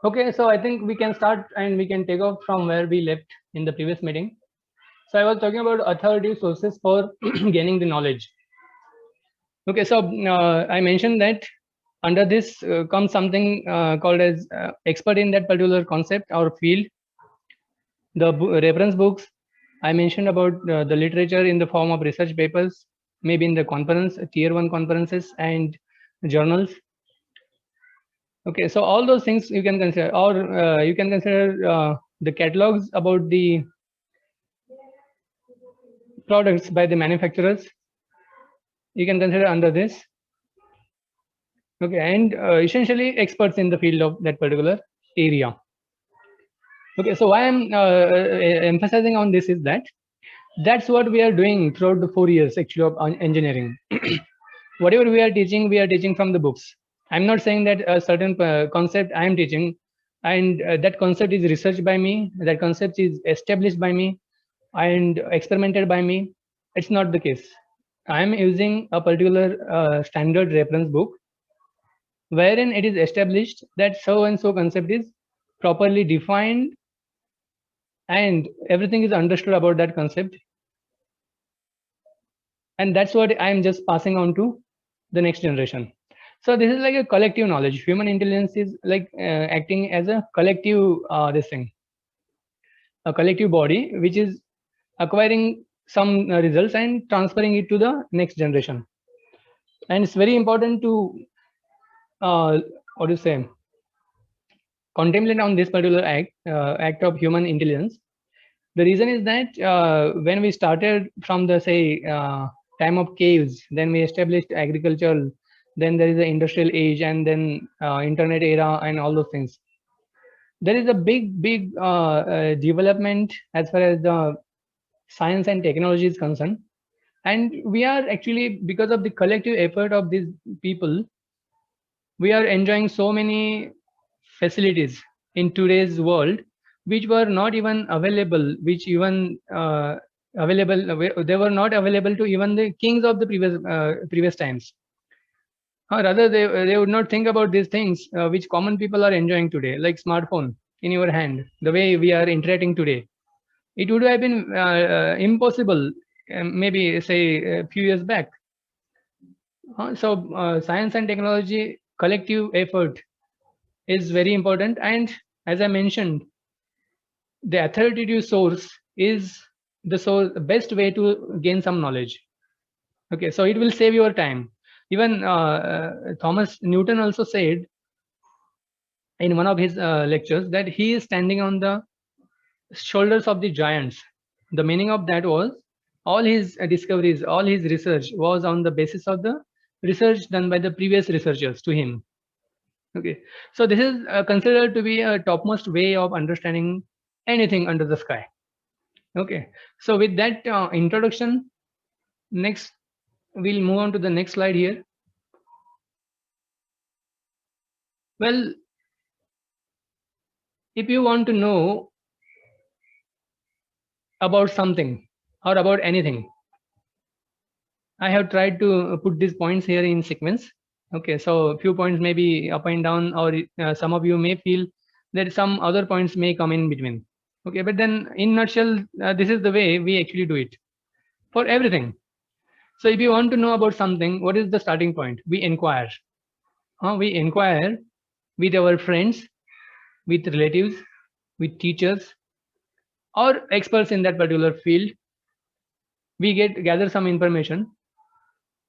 Okay, so I think we can start and we can take off from where we left in the previous meeting. So I was talking about authoritative sources for gaining the knowledge. Okay, so I mentioned that under this comes something called as expert in that particular concept or field. The reference books I mentioned about the literature in the form of research papers, maybe in the conference, tier 1 conferences and journals. Okay, so all those things you can consider, or you can consider the catalogs about the products by the manufacturers. You can consider under this. Okay, and essentially experts in the field of that particular area. Okay, so why I'm emphasizing on this is that that's what we are doing throughout the 4 years actually of engineering. Whatever we are teaching from the books. I'm not saying that a certain concept I am teaching and that concept is researched by me, that concept is established by me and experimented by me. It's not the case. I am using a particular standard reference book wherein it is established that so and so concept is properly defined and everything is understood about that concept, and that's what I am just passing on to the next generation. So this is like a collective knowledge. Human intelligence is like acting as a collective this thing, a collective body which is acquiring some results and transferring it to the next generation. And it's very important to what do you say, contemplate on this particular act of human intelligence. The reason is that when we started from the say time of caves, then we established agriculture, then there is the industrial age, and then internet era, and all those things. There is a big development as far as the science and technology is concerned, and we are actually, because of the collective effort of these people, we are enjoying so many facilities in today's world which were not even available, which even they were not available to even the kings of the previous times. Rather, they would not think about these things which common people are enjoying today, like smartphone in your hand, the way we are interacting today. It would have been impossible, maybe say a few years back. So science and technology collective effort is very important, and as I mentioned, the authoritative source is the source, best way to gain some knowledge. Okay, so it will save your time. Even Thomas Newton also said in one of his lectures that he is standing on the shoulders of the giants. The meaning of that was all his discoveries, all his research was on the basis of the research done by the previous researchers to him. Okay, so this is considered to be a topmost way of understanding anything under the sky. Okay, so with that introduction, next we'll move on to the next slide here. Well, if you want to know about something or about anything, I have tried to put these points here in sequence. Okay, so a few points may be up and down, or some of you may feel that some other points may come in between. Okay, but then in nutshell, this is the way we actually do it for everything. So if you want to know about something, what is the starting point? We inquire. We inquire with our friends, with relatives, with teachers, or experts in that particular field. We gather some information,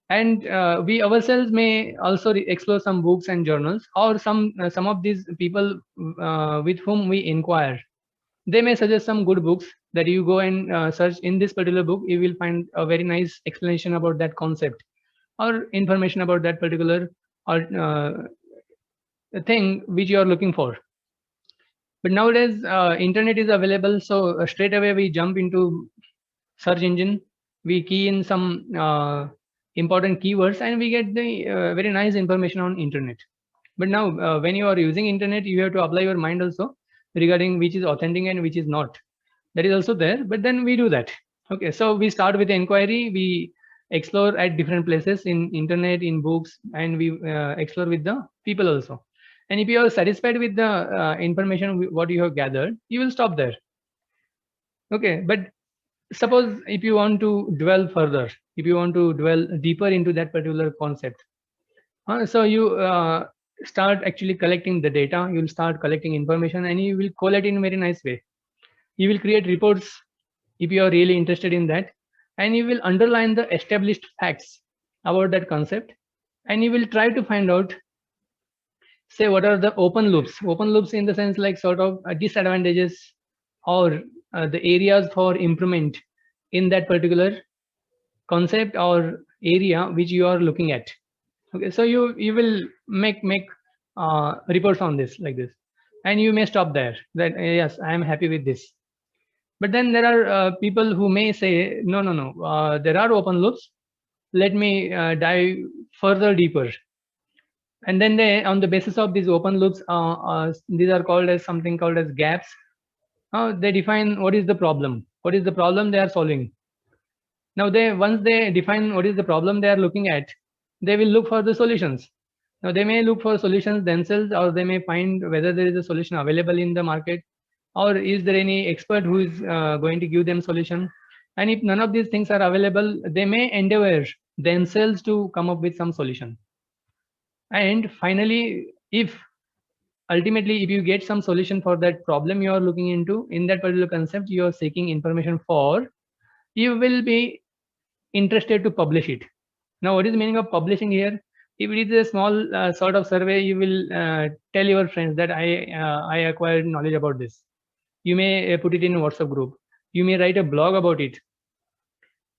and we ourselves may also explore some books and journals, or some of these people with whom we inquire. They may suggest some good books that you go and search. In this particular book, you will find a very nice explanation about that concept or information about that particular or thing which you are looking for. But nowadays, internet is available, so straight away we jump into search engine. We key in some important keywords, and we get the very nice information on internet. But now, when you are using internet, you have to apply your mind also regarding which is authentic and which is not. That is also there, but then we do that. Okay, so we start with the inquiry. We explore at different places in internet, in books, and we explore with the people also. And if you are satisfied with the information what you have gathered, you will stop there. Okay, but suppose if you want to dwell further, if you want to dwell deeper into that particular concept, so you start actually collecting the data, you will start collecting information, and you will collect in a very nice way. You will create reports if you are really interested in that, and you will underline the established facts about that concept, and you will try to find out, say, what are the open loops in the sense like sort of disadvantages or the areas for improvement in that particular concept or area which you are looking at. Okay, so you will make reports on this like this, and you may stop there that yes, I am happy with this. But then there are people who may say no, there are open loops, let me dive further deeper. And then they, on the basis of these open loops, these are called as something called as gaps. They define what is the problem, they are solving. Now they, once they define what is the problem they are looking at, they will look for the solutions. Now they may look for solutions themselves, or they may find whether there is a solution available in the market, or is there any expert who is going to give them solution. And if none of these things are available, they may endeavor themselves to come up with some solution. And finally, if ultimately if you get some solution for that problem you are looking into, in that particular concept you are seeking information for, you will be interested to publish it. Now what is the meaning of publishing here? If it is a small sort of survey, you will tell your friends that I acquired knowledge about this. You may put it in a WhatsApp group, you may write a blog about it,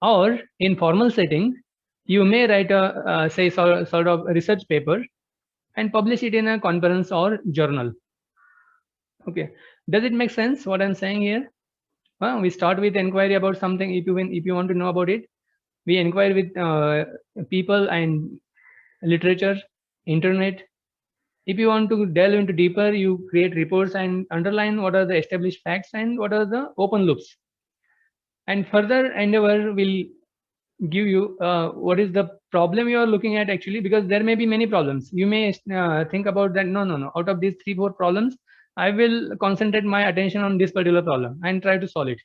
or in formal setting you may write a say sort of research paper and publish it in a conference or journal. Okay, does it make sense what I'm saying here? We start with inquiry about something. If you want to know about it, we inquire with people and literature, internet. If you want to delve into deeper, you create reports and underline what are the established facts and what are the open loops. And further endeavor will give you what is the problem you are looking at actually, because there may be many problems. You may think about that, no, out of these 3-4 problems, I will concentrate my attention on this particular problem and try to solve it.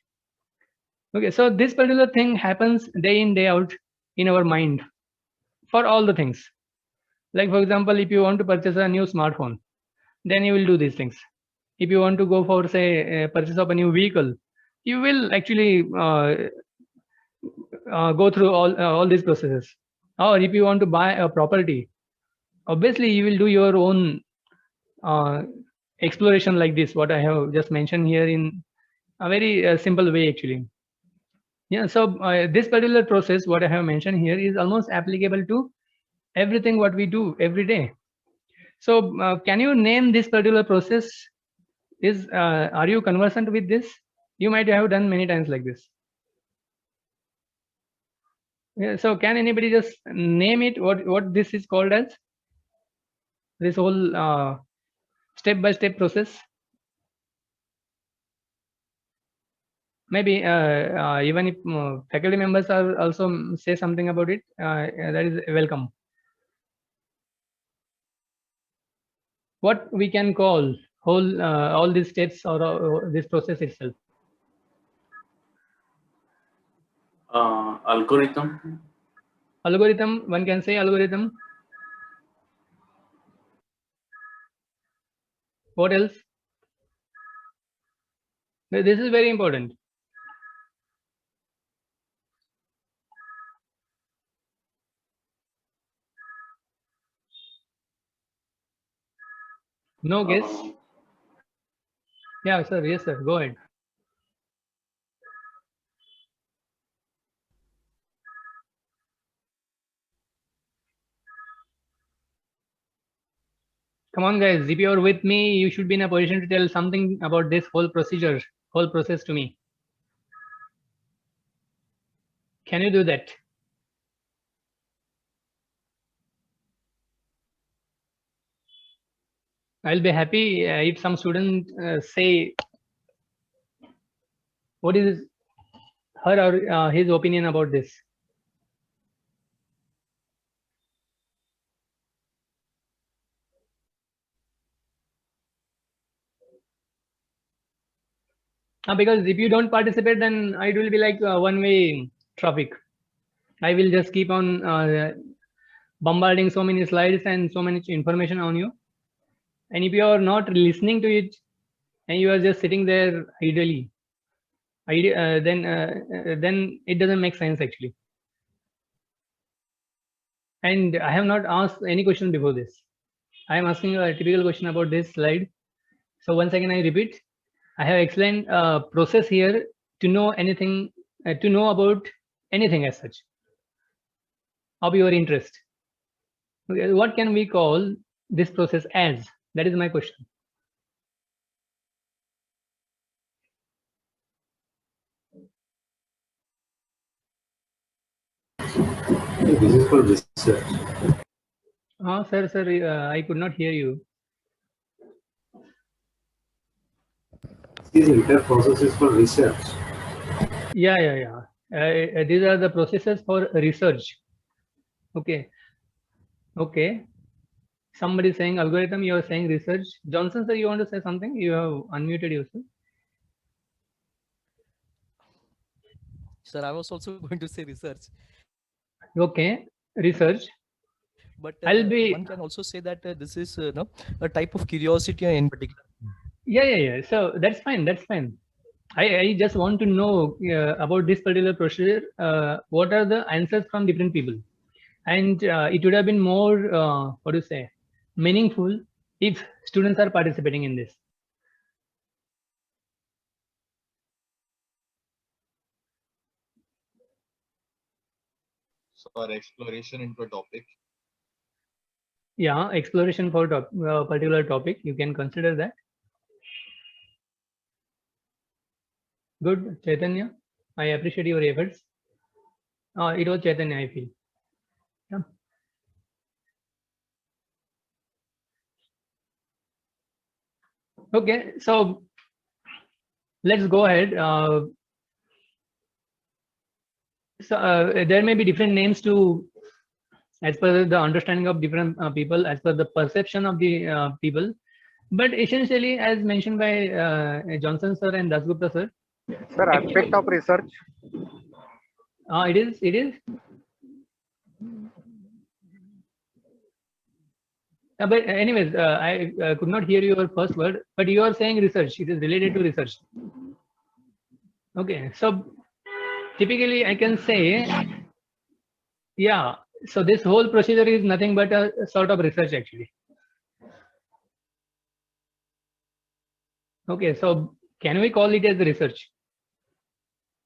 Okay, so this particular thing happens day in day out in our mind for all the things. Like for example, if you want to purchase a new smartphone, then you will do these things. If you want to go for say purchase of a new vehicle, you will actually go through all these processes. Or if you want to buy a property, obviously you will do your own uh, exploration like this, what I have just mentioned here in a very simple way actually. Yeah, so this particular process what I have mentioned here is almost applicable to everything what we do every day. So can you name this particular process? Is are you conversant with this? You might have done many times like this. Yeah, so can anybody just name it, what this is called as, this whole step-by-step process? Maybe even if faculty members are also say something about it, that is welcome. What we can call whole all these steps or this process itself? Algorithm. Algorithm, one can say algorithm. What else? This is very important. No guess? Yeah, sir. Yes, sir. Go ahead. Come on, guys. If you're with me, you should be in a position to tell something about this whole procedure, whole process to me. Can you do that? I'll be happy if some student say what is her or his opinion about this. Because if you don't participate, then it will be like one-way traffic. I will just keep on bombarding so many slides and so much information on you. And if you are not listening to it and you are just sitting there idly, then it doesn't make sense actually. And I have not asked any question before this. I am asking you a typical question about this slide. So once again, I repeat, I have explained a process here to know anything, to know about anything as such of your interest. Okay, what can we call this process as? That is my question. This is for research. Sir, I could not hear you. These entire process is for research. Yeah. These are the processes for research. Okay. Somebody saying algorithm, you are saying research. Johnson, sir, you want to say something? You have unmuted yourself. Sir, I was also going to say research. Okay, research. But I'll be. one can also say that this is no, a type of curiosity in particular. Yeah. So that's fine. That's fine. I just want to know about this particular procedure. What are the answers from different people? And it would have been more, what do you say, meaningful if students are participating in this. So our exploration into a topic. Yeah, exploration for particular topic. You can consider that. Good, Chaitanya. I appreciate your efforts. It was Chaitanya, I feel. Yeah. Okay, so let's go ahead. There may be different names to, as per the understanding of different people, as per the perception of the people. But essentially, as mentioned by Johnson sir and Dasgupta sir. Sir, aspect of research. It is. But anyways, I could not hear your first word, but you are saying research. It is related to research. Okay, so typically I can say, yeah, so this whole procedure is nothing but a sort of research actually. Okay, so can we call it as research?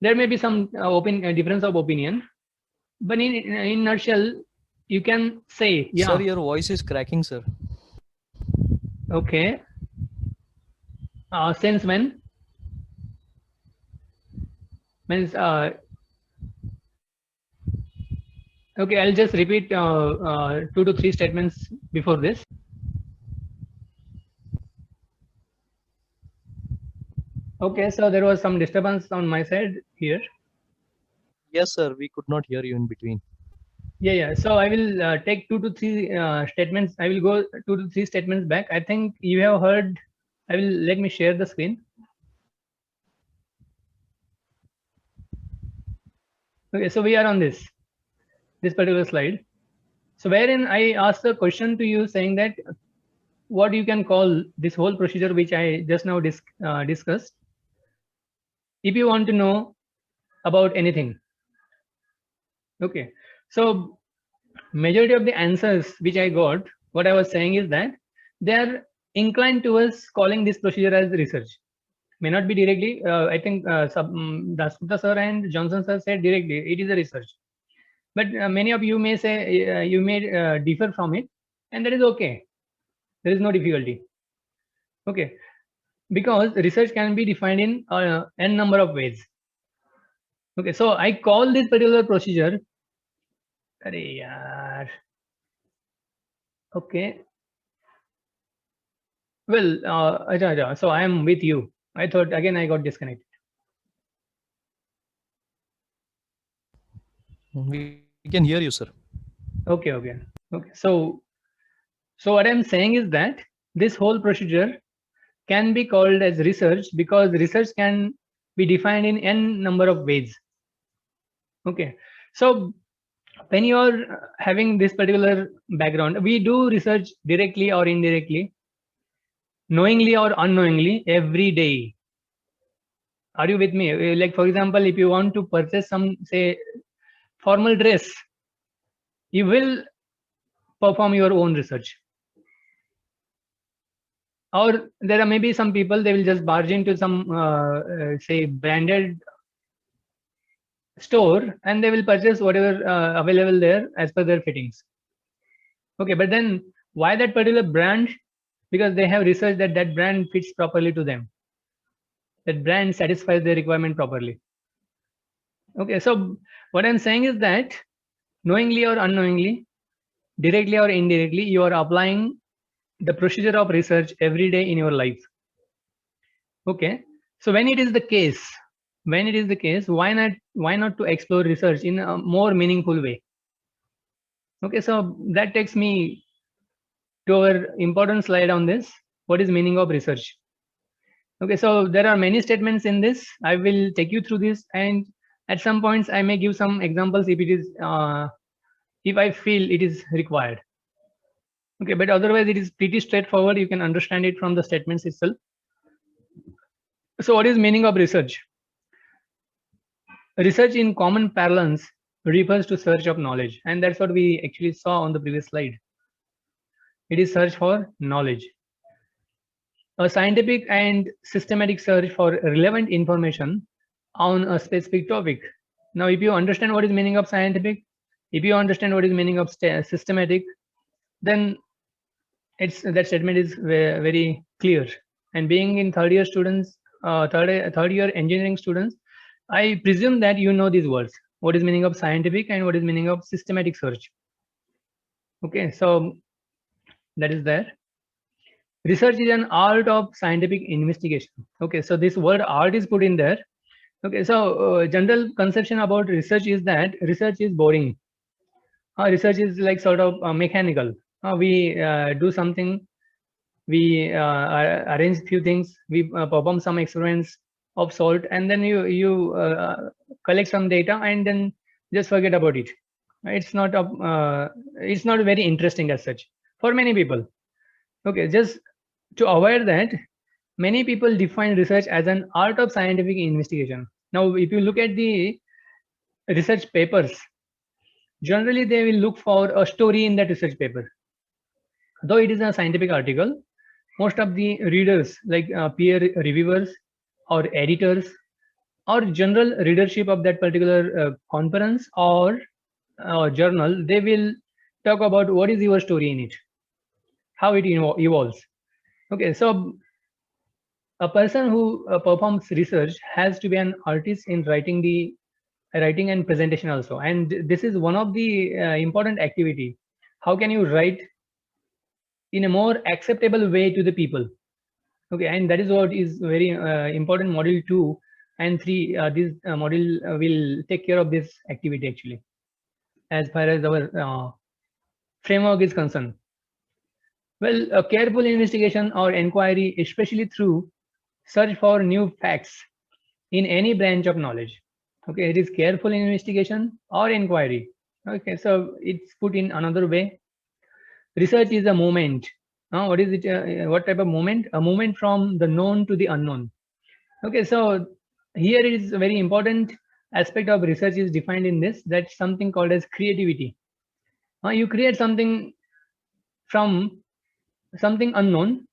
There may be some difference of opinion, but in nutshell, you can say, yeah. Sir, your voice is cracking, sir. Okay. Since when? Means okay, I'll just repeat 2 to 3 statements before this. Okay, so there was some disturbance on my side here. Yes, sir, we could not hear you in between. Yeah. So I will take 2 to 3 statements. I will go 2 to 3 statements back. I think you have heard. Let me share the screen. Okay, so we are on this particular slide. So wherein I asked a question to you saying that what you can call this whole procedure which I just now discussed. If you want to know about anything. Okay, so majority of the answers which I got, what I was saying is that they are inclined towards calling this procedure as research. May not be directly. I think Dasgupta sir and Johnson sir said directly it is a research. But many of you may say you may differ from it, and that is okay. There is no difficulty. Okay, because research can be defined in n number of ways. Okay, so I call this particular procedure. Okay. Well, so I am with you. I thought again I got disconnected. We can hear you, sir. Okay. So what I'm saying is that this whole procedure can be called as research because research can be defined in n number of ways. Okay, so when you are having this particular background, we do research directly or indirectly, knowingly or unknowingly, every day. Are you with me? Like, for example, if you want to purchase some, say, formal dress, you will perform your own research. Or there are maybe some people, they will just barge into some say branded store and they will purchase whatever available there as per their fittings. Okay, but then why that particular brand? Because they have researched that that brand fits properly to them, that brand satisfies their requirement properly. Okay, so what I'm saying is that knowingly or unknowingly, directly or indirectly, you are applying the procedure of research every day in your life. Okay, so when it is the case, why not to explore research in a more meaningful way? Okay, so that takes me to our important slide on this. What is meaning of research? Okay, so there are many statements in this. I will take you through this, and at some points I may give some examples if it is if I feel it is required. Okay, but otherwise it is pretty straightforward. You can understand it from the statements itself. So what is meaning of research? Research in common parlance refers to search of knowledge, and that's what we actually saw on the previous slide. It is search for knowledge. A scientific and systematic search for relevant information on a specific topic. Now, if you understand what is meaning of scientific, if you understand what is meaning of systematic, then that statement is very clear. And being in third year students, third year engineering students, I presume that you know these words. What is meaning of scientific and what is meaning of systematic search? Okay, so that is there. Research is an art of scientific investigation. Okay, so this word art is put in there. Okay, so general conception about research is that research is boring. Research is like sort of mechanical. We do something, we arrange few things, we perform some experiments of sort, and then you collect some data and then just forget about it. It's not very interesting as such for many people. Okay, just to avoid that, many people define research as an art of scientific investigation. Now, if you look at the research papers, generally they will look for a story in that research paper. Though it is a scientific article, most of the readers, like peer reviewers or editors or general readership of that particular conference or journal, they will talk about what is your story in it, how it evolves. Okay, so a person who performs research has to be an artist in writing and presentation also, and this is one of the important activity. How can you write in a more acceptable way to the people? Okay, and that is what is very important. Module 2 and 3, this module will take care of this activity actually, as far as our framework is concerned. Well, a careful investigation or inquiry, especially through search for new facts in any branch of knowledge. Okay, it is careful investigation or inquiry. Okay, so it's put in another way. Research is a movement. What is it? What type of movement? A movement from the known to the unknown. Okay, so here is a very important aspect of research is defined in this, that's something called as creativity. You create something from something unknown.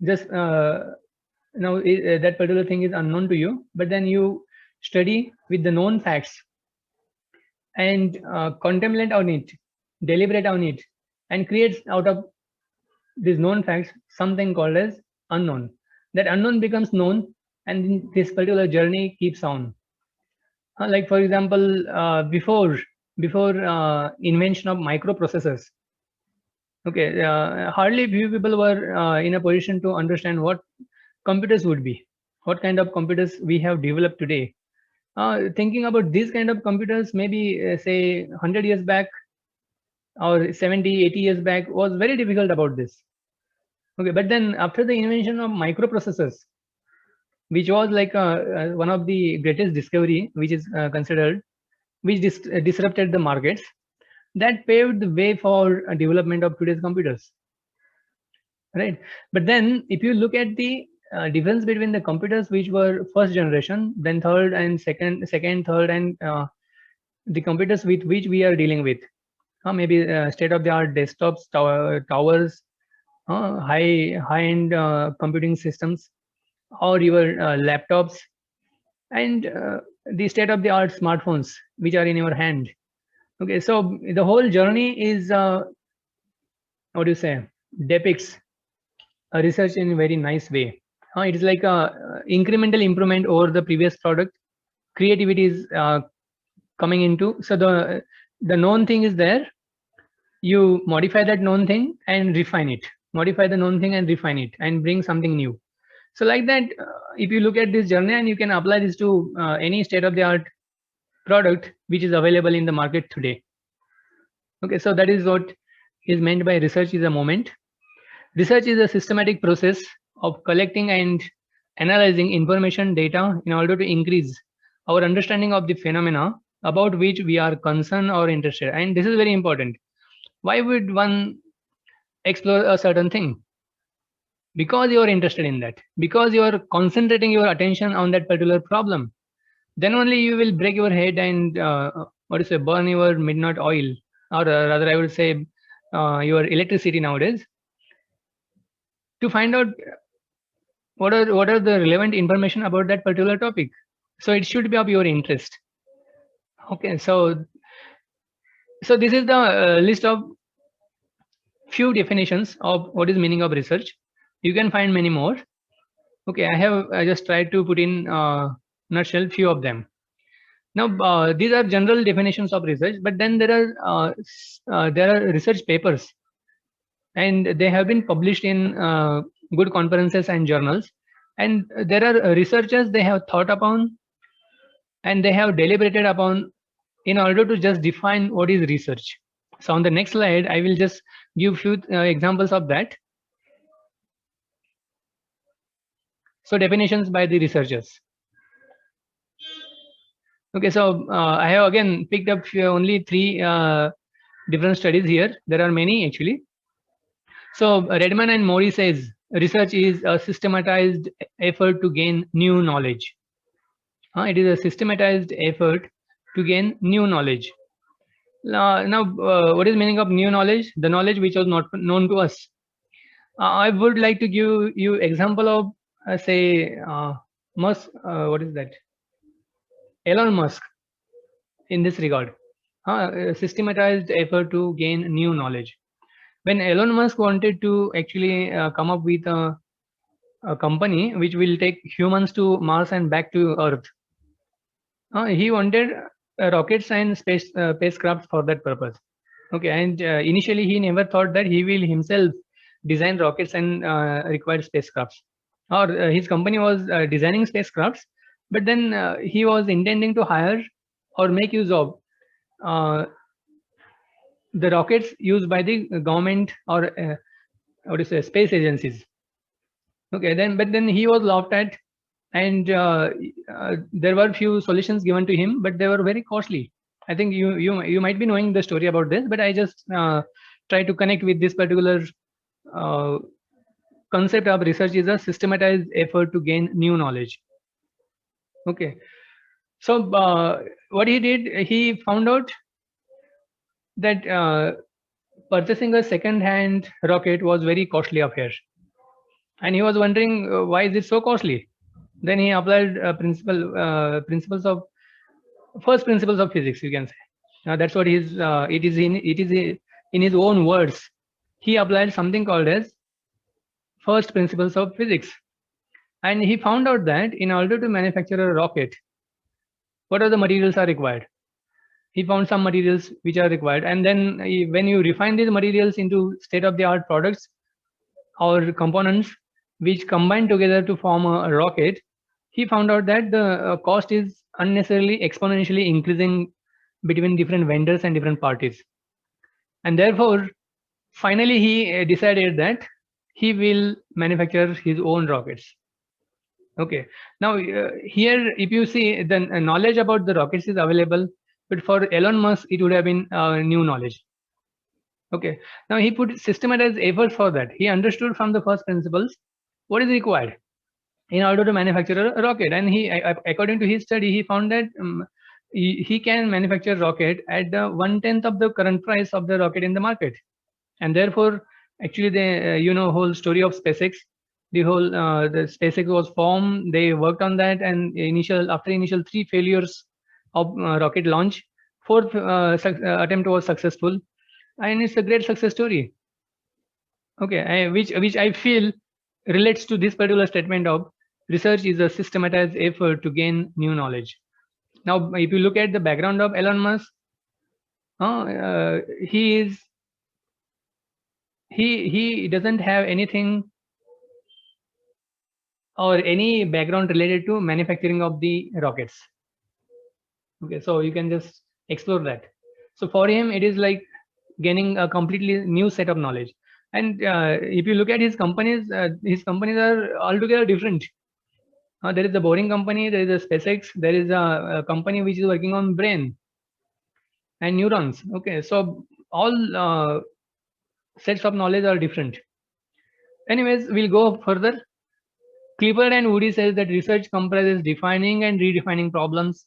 Just now that particular thing is unknown to you, but then you study with the known facts and contemplate on it, deliberate on it, and create out of these known facts something called as unknown. That unknown becomes known, and this particular journey keeps on. Like for example, before invention of microprocessors, okay, hardly few people were in a position to understand what computers would be, what kind of computers we have developed today. Thinking about these kind of computers, maybe say 100 years back or 70, 80 years back, was very difficult about this. Okay, but then after the invention of microprocessors, which was like one of the greatest discovery, which is considered, which disrupted the markets, that paved the way for development of today's computers, right? But then if you look at the difference between the computers which were first generation, then third and second, third, and the computers with which we are dealing with, maybe state-of-the-art desktops, towers, high-end computing systems, or your laptops, and the state-of-the-art smartphones which are in your hand. Okay, so the whole journey is what do you say, depicts a research in a very nice way. It is like a incremental improvement over the previous product. Creativity is coming into, so the known thing is there, you modify that known thing and refine it, modify the known thing and refine it and bring something new. So like that, if you look at this journey and you can apply this to any state-of-the-art product which is available in the market today. Okay, so that is what is meant by research is a moment. Research is a systematic process of collecting and analyzing information, data, in order to increase our understanding of the phenomena about which we are concerned or interested. And this is very important. Why would one explore a certain thing? Because you are interested in that, because you are concentrating your attention on that particular problem. Then only you will break your head and burn your midnight oil, or rather I would say your electricity nowadays, to find out what are the relevant information about that particular topic. So it should be of your interest. Okay, so this is the list of few definitions of what is meaning of research. You can find many more. Okay, I just tried to put in nutshell few of them. Now these are general definitions of research, but then there are research papers, and they have been published in good conferences and journals, and there are researchers they have thought upon and they have deliberated upon in order to just define what is research. So on the next slide I will just give few examples of that. So definitions by the researchers. Okay, so I have again picked up only 3 different studies here. There are many actually. So Redman and Mori says research is a systematized effort to gain new knowledge. It is a systematized effort to gain new knowledge. Now what is meaning of new knowledge? The knowledge which was not known to us. I would like to give you example of say Musk. What is that? Elon Musk. In this regard, a systematized effort to gain new knowledge. When Elon Musk wanted to actually come up with a company which will take humans to Mars and back to Earth, he wanted rockets and spacecraft for that purpose. Okay, and initially he never thought that he will himself design rockets and require spacecrafts, or his company was designing spacecrafts, but then he was intending to hire or make use of the rockets used by the government or what do you say, space agencies. Okay, but then he was laughed at, and there were few solutions given to him, but they were very costly. I think you might be knowing the story about this, but I just try to connect with this particular concept of research is a systematized effort to gain new knowledge. Okay, so what he did, he found out that purchasing a second-hand rocket was very costly affair, and he was wondering why is it so costly. Then he applied principles of physics, you can say. That's what it is in his own words. He applied something called as first principles of physics, and he found out that in order to manufacture a rocket, what are the materials are required. He found some materials which are required, and then when you refine these materials into state-of-the-art products or components which combine together to form a rocket, he found out that the cost is unnecessarily exponentially increasing between different vendors and different parties, and therefore finally he decided that he will manufacture his own rockets. Okay. Now here, if you see, the knowledge about the rockets is available, but for Elon Musk, it would have been new knowledge. Okay. Now he put systematized efforts for that. He understood from the first principles what is required in order to manufacture a rocket, and he, according to his study, he found that he can manufacture rocket at the 1/10 of the current price of the rocket in the market, and therefore, actually, the whole story of SpaceX, the SpaceX was formed. They worked on that, and after initial 3 failures of rocket launch, fourth attempt was successful, and it's a great success story. Okay, which I feel relates to this particular statement of research is a systematized effort to gain new knowledge. Now, if you look at the background of Elon Musk, he doesn't have anything or any background related to manufacturing of the rockets. Okay, so you can just explore that. So for him, it is like gaining a completely new set of knowledge. And if you look at his companies are altogether different. There is a Boring company, there is a SpaceX, there is a company which is working on brain and neurons. Okay, so all sets of knowledge are different. Anyways, we'll go further. Clifford and Woody says that research comprises defining and redefining problems,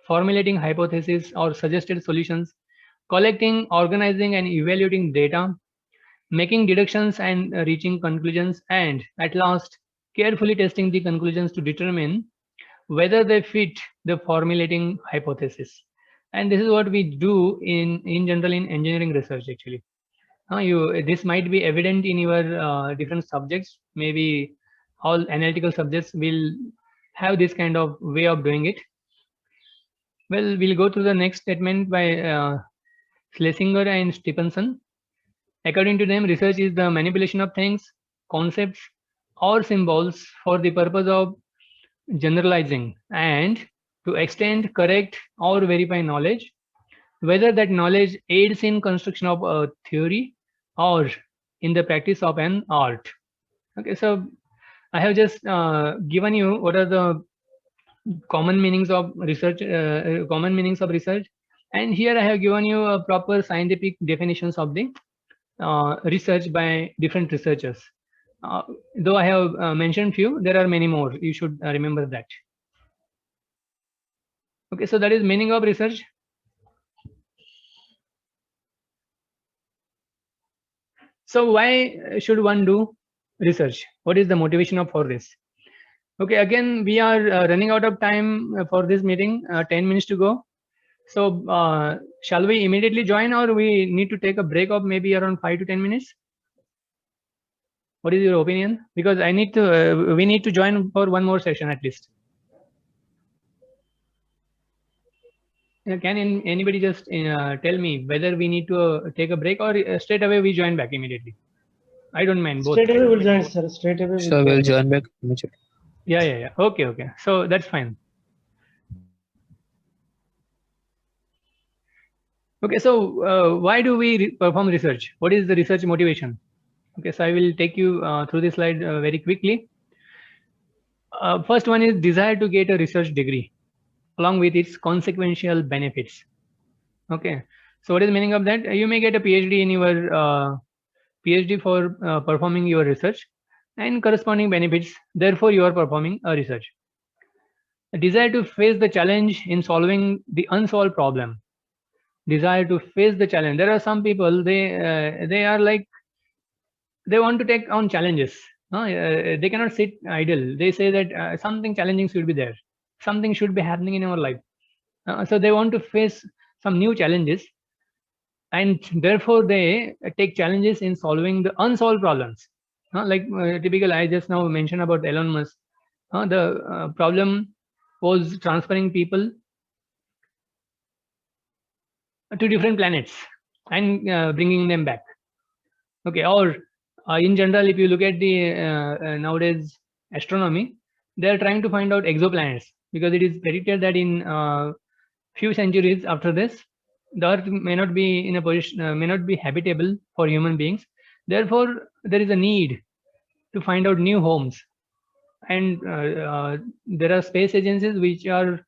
formulating hypotheses or suggested solutions, collecting, organizing, and evaluating data, making deductions and reaching conclusions, and at last, carefully testing the conclusions to determine whether they fit the formulating hypothesis. And this is what we do in general in engineering research, actually. This might be evident in your different subjects. Maybe all analytical subjects will have this kind of way of doing it. Well, we'll go to the next statement by Schlesinger and Stephenson. According to them, research is the manipulation of things, concepts, or symbols for the purpose of generalizing and to extend, correct, or verify knowledge, whether that knowledge aids in construction of a theory or in the practice of an art. Okay, so I have just given you what are the common meanings of research, and here I have given you a proper scientific definitions of the research by different researchers. Though I have mentioned few, there are many more. You should remember that. Okay, so that is meaning of research. So why should one do research? What is the motivation for this? Okay, again, we are running out of time for this meeting, 10 minutes to go. So shall we immediately join, or we need to take a break of maybe around 5 to 10 minutes? What is your opinion? Because we need to join for one more session at least. Can anybody just tell me whether we need to take a break, or straight away we join back immediately? I don't mind both. Straight away we'll join, sir. Straight away. So we'll join back immediately. Yeah. Okay. So that's fine. Okay, so why do we perform research? What is the research motivation? Okay, so I will take you through this slide very quickly. First one is desire to get a research degree along with its consequential benefits. Okay, so what is the meaning of that? You may get a PhD in your PhD for performing your research and corresponding benefits. Therefore, you are performing a research. A desire to face the challenge in solving the unsolved problem. Desire to face the challenge. There are some people, they are like, they want to take on challenges. They cannot sit idle. They say that something challenging should be there. Something should be happening in our life. So they want to face some new challenges, and therefore they take challenges in solving the unsolved problems. Like typical, I just now mentioned about Elon Musk. The problem was transferring people to different planets and bringing them back. Okay, or in general, if you look at the nowadays astronomy, they are trying to find out exoplanets, because it is predicted that in few centuries after this, the Earth may not be in a position, may not be habitable for human beings. Therefore, there is a need to find out new homes. and there are space agencies which are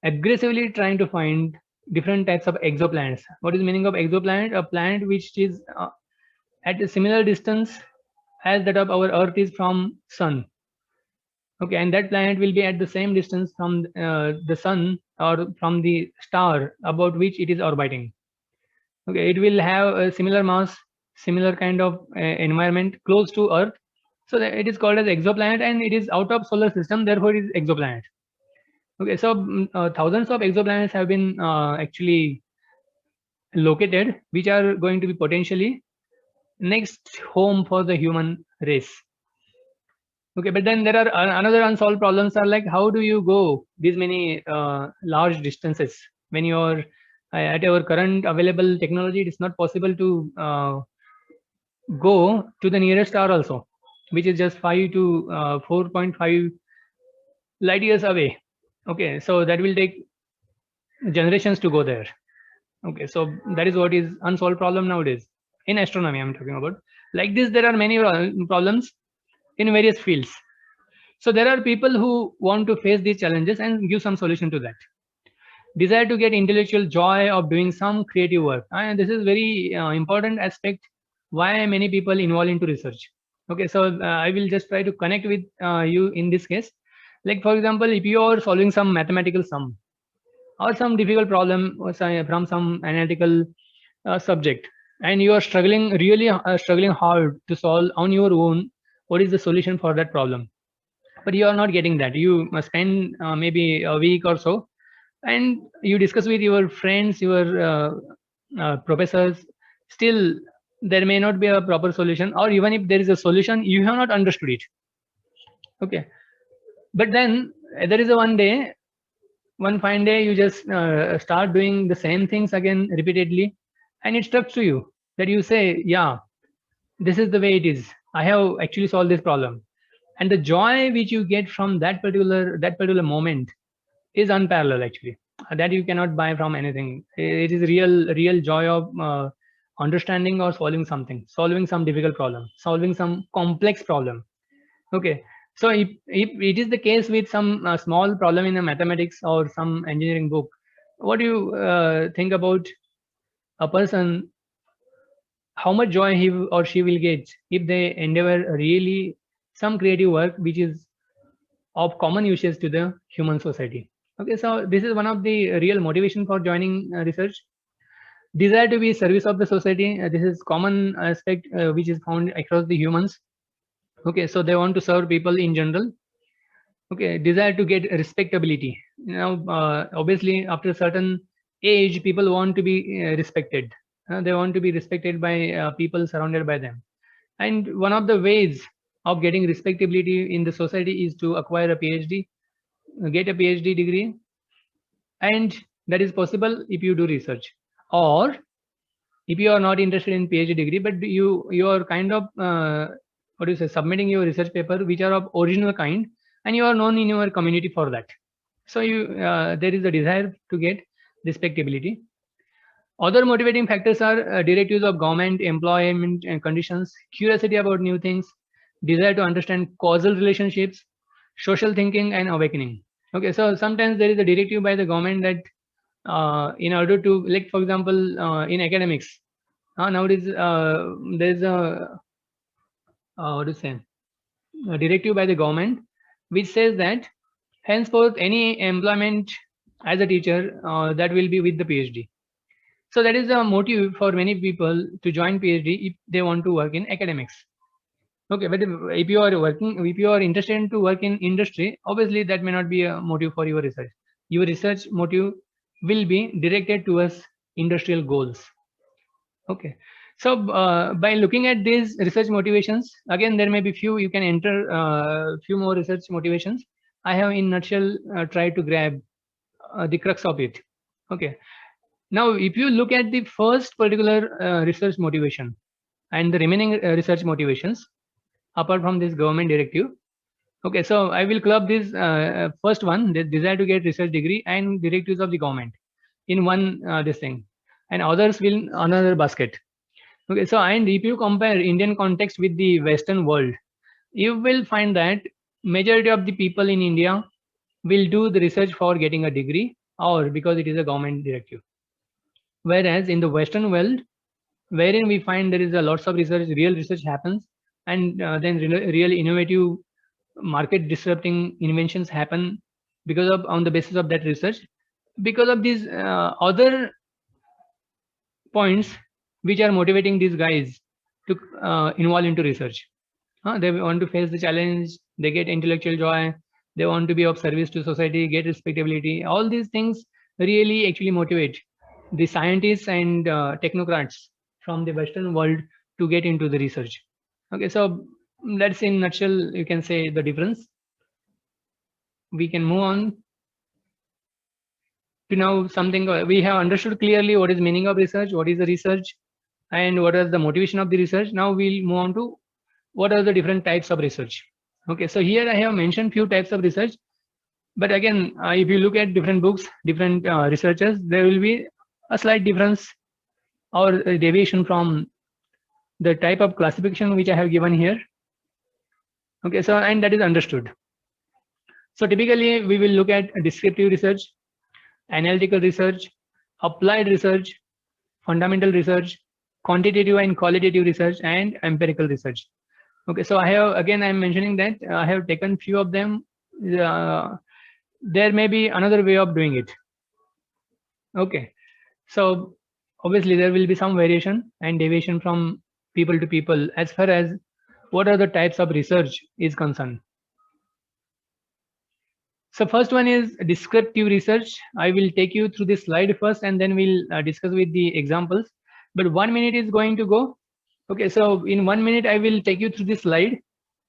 aggressively trying to find different types of exoplanets. What is the meaning of exoplanet? A planet which is at a similar distance as that of our Earth is from Sun. Okay, and that planet will be at the same distance from the Sun or from the star about which it is orbiting. Okay, it will have a similar mass, similar kind of environment close to Earth. So that it is called as exoplanet, and it is out of solar system, therefore it is exoplanet. Okay, so thousands of exoplanets have been actually located, which are going to be potentially next home for the human race. Okay, but then there are another unsolved problems are like, how do you go these many large distances when you are at our current available technology? It is not possible to go to the nearest star also, which is just 5 to 4.5 light years away. Okay, so that will take generations to go there. Okay, so that is what is unsolved problem nowadays in astronomy. I'm talking about. Like this, there are many problems in various fields. So there are people who want to face these challenges and give some solution to that. Desire to get intellectual joy of doing some creative work, and this is very important aspect why many people involved into research. Okay, so I will just try to connect with you in this case. Like for example, if you are solving some mathematical sum or some difficult problem from some analytical subject, and you are struggling really struggling hard to solve on your own what is the solution for that problem, but you are not getting that. You must spend maybe a week or so, and you discuss with your friends, your professors. Still there may not be a proper solution, or even if there is a solution, you have not understood it. Okay, but then there is a one fine day you just start doing the same things again repeatedly, and it stuck to you that you say, yeah, this is the way it is. I have actually solved this problem, and the joy which you get from that particular moment is unparalleled actually. That you cannot buy from anything. It is real joy of understanding or solving some difficult problem, solving some complex problem. Okay, so if it is the case with some small problem in a mathematics or some engineering book, what do you think about a person, how much joy he or she will get if they endeavor really some creative work which is of common uses to the human society? Okay, so this is one of the real motivation for joining research. Desire to be service of the society. This is common aspect which is found across the humans. Okay, so they want to serve people in general. Okay, desire to get respectability. Now, obviously, after a certain age, people want to be respected. They want to be respected by people surrounded by them. And one of the ways of getting respectability in the society is to acquire a PhD, get a PhD degree, and that is possible if you do research. Or if you are not interested in PhD degree, but you are kind of what do you say, submitting your research paper which are of original kind, and you are known in your community for that. So you there is a desire to get respectability. Other motivating factors are directives of government, employment and conditions, curiosity about new things, desire to understand causal relationships, social thinking and awakening. Okay, so sometimes there is a directive by the government that in order to, like for example, in academics, nowadays there is a what to say, a directive by the government which says that henceforth any employment as a teacher that will be with the PhD. So that is a motive for many people to join PhD if they want to work in academics. Okay, but if you are interested to work in industry, obviously that may not be a motive for your research. Your research motive will be directed towards industrial goals. Okay, so by looking at these research motivations, again there may be few, you can enter few more research motivations. I have in nutshell tried to grab the crux of it. Okay, now if you look at the first particular research motivation and the remaining research motivations apart from this government directive. Okay, so I will club this first one, the desire to get research degree and directives of the government in one this thing, and others will another basket. Okay, so and if you compare Indian context with the Western world, you will find that majority of the people in India will do the research for getting a degree or because it is a government directive. Whereas in the Western world, wherein we find there is a lots of research, real research happens, and then real innovative market disrupting inventions happen because of on the basis of that research. Because of these other points which are motivating these guys to involve into research. They want to face the challenge, they get intellectual joy, they want to be of service to society, get respectability. All these things really actually motivate the scientists and technocrats from the Western world to get into the research. Okay, so that's in nutshell, you can say the difference. We can move on to now something we have understood clearly what is meaning of research, what is the research, and what is the motivation of the research. Now we'll move on to what are the different types of research. Okay, so here I have mentioned few types of research, but again, if you look at different books, different researchers, there will be a slight difference or a deviation from the type of classification which I have given here. Okay, so and that is understood. So typically we will look at descriptive research, analytical research, applied research, fundamental research, quantitative and qualitative research, and empirical research. Okay, so I have again I'm mentioning that I have taken few of them. There may be another way of doing it. Okay, so obviously there will be some variation and deviation from people to people as far as what are the types of research is concerned. So first one is descriptive research. I will take you through this slide first and then we'll discuss with the examples, but 1 minute is going to go. Okay, so in 1 minute I will take you through this slide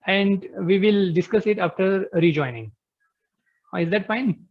and we will discuss it after rejoining. Is that fine?